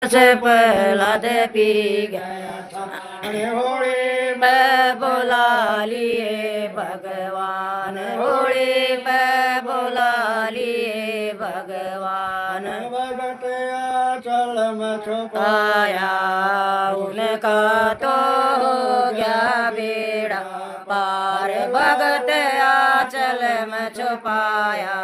से प्रहलाद पी गया होली में बुला लिए भगवान, होली में बुला लिए भगवान। भगत आंचल में छुपाया उनका तो हो गया बेड़ा पार। भगत आंचल में छुपाया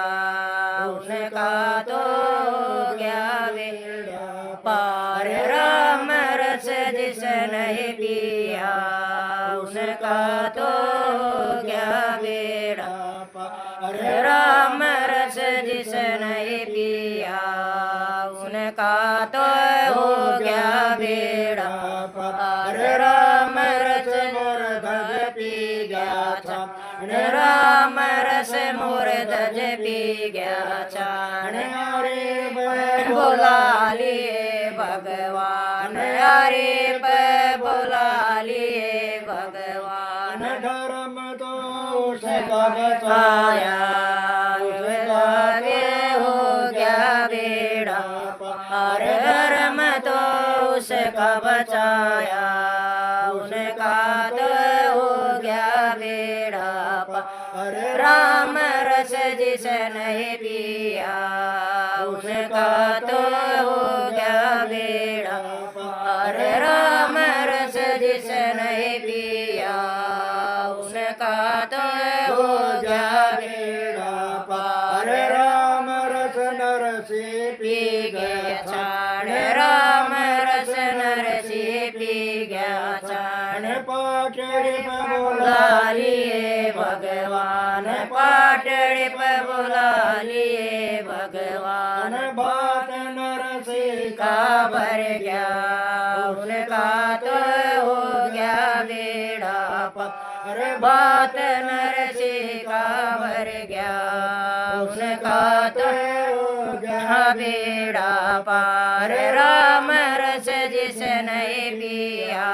उनका तो हो गया बेड़ा पार। राम रस जिस नहीं पिया उसका तो हो गया बेड़ा पार। राम रस जिस नहीं पिया उनका तो हो गया बेड़ा पार। राम रस मोर ध्वज पी गया छान, राम रस मोर ध्वज पी गया छान। हरे बुला लिए भगवान, हरे पे बुला लिए भगवान। धर्म तो उसका बचाया हो गया बेड़ा पार। धर्म तो उसका बचाया उनका तो हो गया बेड़ा पार। राम रस जिस नहीं पिया उसका तो हो गया बेड़ा पार। राम रस जिस नहीं पिया उसका तो हो गया बेड़ा पार। राम रस नर से पी गया छान, राम रस नर से पी गया छान। पाटड़ी पे बुला लिए भगवान, पाटड़ी पे बुला लिए भगवान। बात नर से का भर गया उनका तो हो गया बेड़ा पार। बात नर से का भर गया उनका तो हो गया बेड़ा पार। राम रस जिस नहीं पिया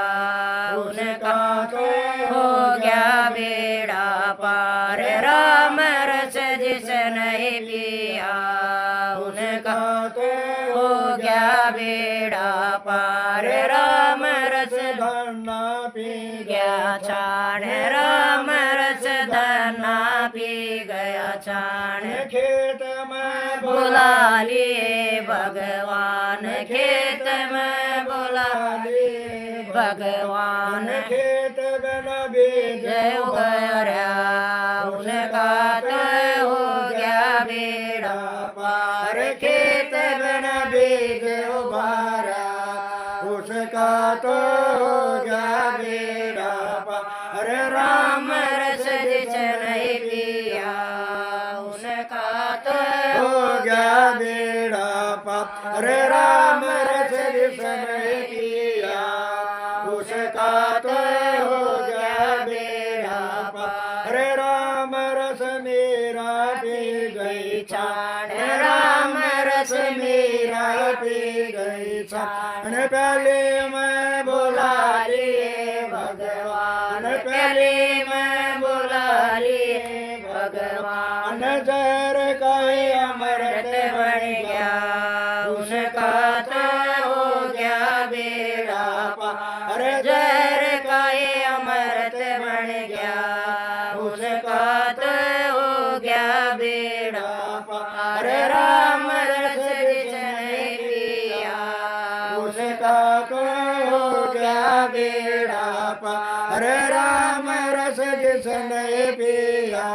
उनका तो हो गया बेड़ा पार। राम रस जिस नहीं पिया उनका तो हो गया बेड़ा पार। राम रस धन्ना पी गया छान, राम रस धन्ना पी गया छान। खेत में बुला लिए भगवान, खेत में बुला लिए भगवान। खेत बन बीज उगरा उनका तो हो गया बेड़ा पार। खेत बन बीज उगारा उसका तो हो गया बेड़ा पार। राम रस जिस नहीं पिया उनका तो हो गया बेड़ा पार। राम रस जिस नहीं पिया उसका तो हो गया बेड़ा पार। राम रस मेरा पी गई छान, राम रस मेरा पी गई छान। पहले मैं बुला लिए भगवान, पहले मैं बुला लिए भगवान। जहर का अमृत बन गया उसका तो हो गया बेड़ा पार। जहर का अमृत बन गया उसका तो हो गया बेड़ा पार। राम रस जिस नहीं पिया उसका तो हो गया बेड़ा पार। राम रस जिस नहीं पिया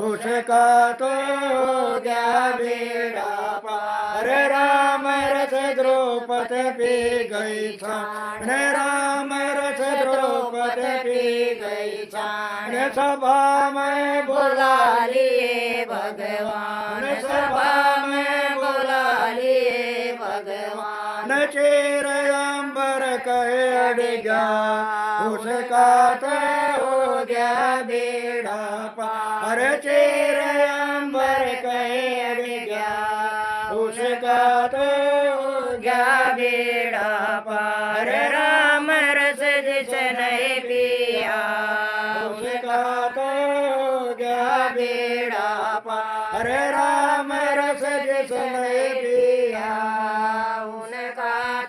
उसका तो हो गया बेड़ा पार। राम रस द्रौपदी पी गई छान, राम रस द्रौपदी पी गई छान। सभा में बुला लिए भगवान, सभा में बुला लिए भगवान। चेर अंबर कहे अड़ गया उसका तो हो गया बेड़ा पार। चेर अंबर कहे अड़ गया उसका तो हो गया बेड़ा पार। राम रस जिस नहीं पिया उसका तो हो गया बेड़ा पार। राम रस जिस नहीं पिया उनका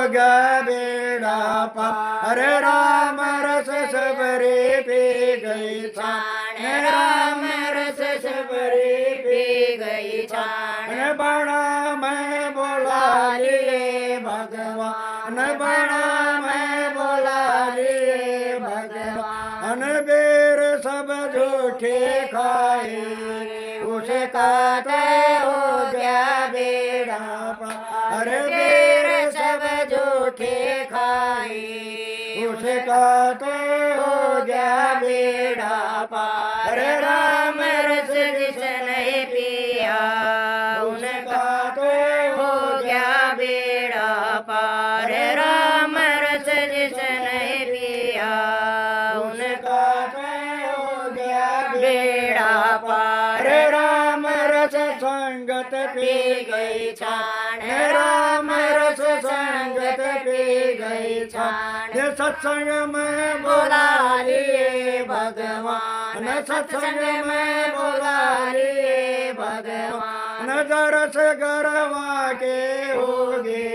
गया बेड़ा पार राम रस सबरे पी गई छान राम रस सबरे पी गई छान बड़ा मैं बोला लिए भगवान बड़ा मैं बोला लिए भगवान बेर सब झूठे खाए उसका तय हो गया बेड़ा पार बेर सब झूठे खाए उसका तय हो गया बेड़ा पार राम रस जिसने पिया उनका तो हो गया बेड़ा पार राम रस जिसने पिया उनका तो हो गया बेड़ा पार राम रस संगत पी गई छान राम रस संगत पी गई छान सत्संग में बोला लिए भगवान सत्संग में बोला लिए भगवान दरस गरवा के होगे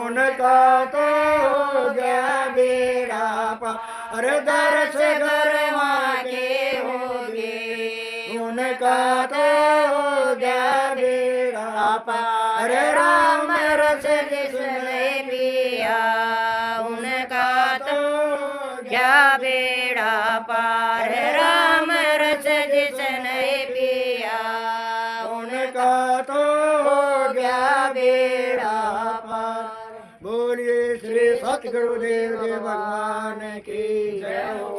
उनका तो हो गया बेड़ा पार दरस गरवा के होगे उनका तो हो गया बेड़ा पार राम रस जिसने पिया उनका तो क्या बेड़ा पार राम रस जिसने पिया उनका तो हो गया बेड़ा पार बोलिए श्री सतगुरुदेव जी भगवान की जय।